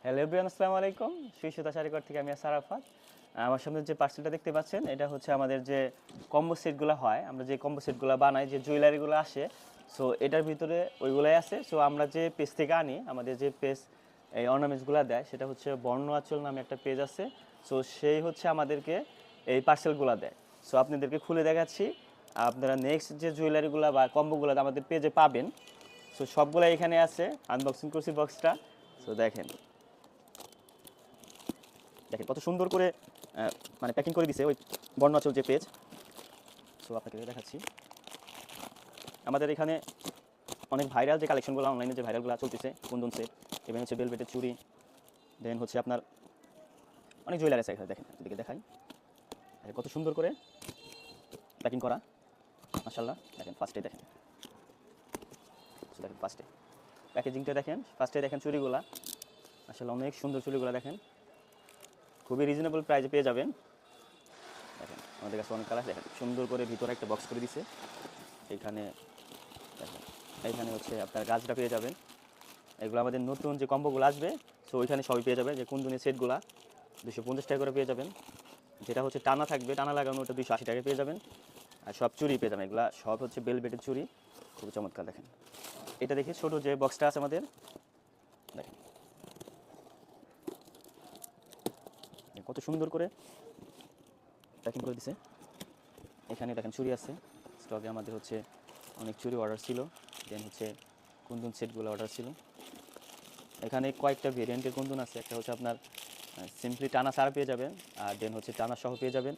Hello everyone, আসসালামু আলাইকুম। সুতা শাড়িঘর থেকে আমি আরাফাত। আমার সামনে যে পার্সেলটা দেখতে পাচ্ছেন, এটা হচ্ছে আমাদের যে কম্বো সেটগুলো হয়, আমরা যে কম্বো সেটগুলো বানাই, যে জুয়েলারিগুলো আসে, সো এটার ভিতরে ওইগুলাই আছে। সো আমরা যে পেজ থেকে আনি, আমাদের যে পেজ এই অর্নামেন্টসগুলো দেয়, সেটা হচ্ছে বর্ণ আঁচল নামে একটা পেজ আছে। সো সেই হচ্ছে আমাদেরকে এই পার্সেলগুলো দেয়। সো আপনাদেরকে খুলে দেখাচ্ছি। আপনারা নেক্সট যে জুয়েলারিগুলো বা কম্বোগুলো আমাদের পেজে পাবেন, সো সবগুলো এখানে আছে। আনবক্সিং করছি বক্সটা। সো দেখেন দেখেন কত সুন্দর করে মানে প্যাকিং করে দিছে ওই বর্ণাচল যে পেজ। সো আপনাকে দেখাচ্ছি। আমাদের এখানে অনেক ভাইরাল যে কালেকশনগুলো, অনলাইনে যে ভাইরালগুলো চলতেছে, কুন্দন সেট, এবং হচ্ছে বেলভেটের চুড়ি, দেন হচ্ছে আপনার অনেক জুয়েলারি আছে এখানে। দেখেন এদিকে দেখাই, কত সুন্দর করে প্যাকিং করা, মাশাআল্লাহ। দেখেন ফার্স্টে দেখেন, দেখেন ফার্স্টে প্যাকেজিংটা দেখেন, ফার্স্টে দেখেন চুড়িগুলা, আসলে অনেক সুন্দর চুড়িগুলো দেখেন, খুবই রিজনেবল প্রাইসে পেয়ে যাবেন। দেখেন আমাদের কাছে অনেক কালার, দেখেন সুন্দর করে ভিতরে একটা বক্স করে দিছে। এখানে দেখেন, এইখানে হচ্ছে আপনার গাছটা পেয়ে যাবেন। এগুলো আমাদের নতুন যে কম্বোগুলো আসবে, সো ওইখানে সবই পেয়ে যাবেন। যে কুন্দনের সেটগুলো 250 টাকা করে পেয়ে যাবেন। যেটা হচ্ছে টানা থাকবে, টানা লাগানো, ওটা 280 টাকায় পেয়ে যাবেন। আর সব চুরি পেয়ে যাবেন, এগুলো সব হচ্ছে বেলভেটের চুরি, খুবই চমৎকার। দেখেন এটা দেখি, ছোটো যে বক্সটা আছে আমাদের, দেখেন কত সুন্দর করে প্যাকিং করে দিছে। এখানে দেখেন চুরি আছে স্টকে, আমাদের হচ্ছে অনেক চুরি অর্ডার ছিল, দেন হচ্ছে কুন্দন সেটগুলো অর্ডার ছিল। এখানে কয়েকটা ভেরিয়েন্টের কুন্দন আছে, একটা হচ্ছে আপনার সিম্পলি টানা ছাড়া পেয়ে যাবেন, আর দেন হচ্ছে টানা সহ পেয়ে যাবেন।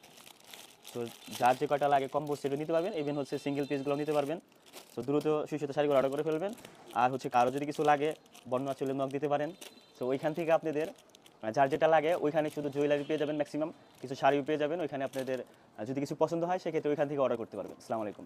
তো যার যে কয়টা লাগে কম্বো সেটও নিতে পারবেন, ইভেন হচ্ছে সিঙ্গেল পিসগুলো নিতে পারবেন। তো দ্রুত সুতো শাড়িগুলো অর্ডার করে ফেলবেন। আর হচ্ছে কারো যদি কিছু লাগে, বর্ণনা চলে নক দিতে পারেন। তো ওইখান থেকে আপনাদের যার যেটা লাগে ওইখানে শুধু জুয়েলারি পেয়ে যাবেন, ম্যাক্সিমাম কিছু শাড়িও পেয়ে যাবেন ওইখানে। আপনাদের যদি কিছু পছন্দ হয় সেক্ষেত্রে ওইখান থেকে অর্ডার করতে পারবেন। আসসালামু আলাইকুম।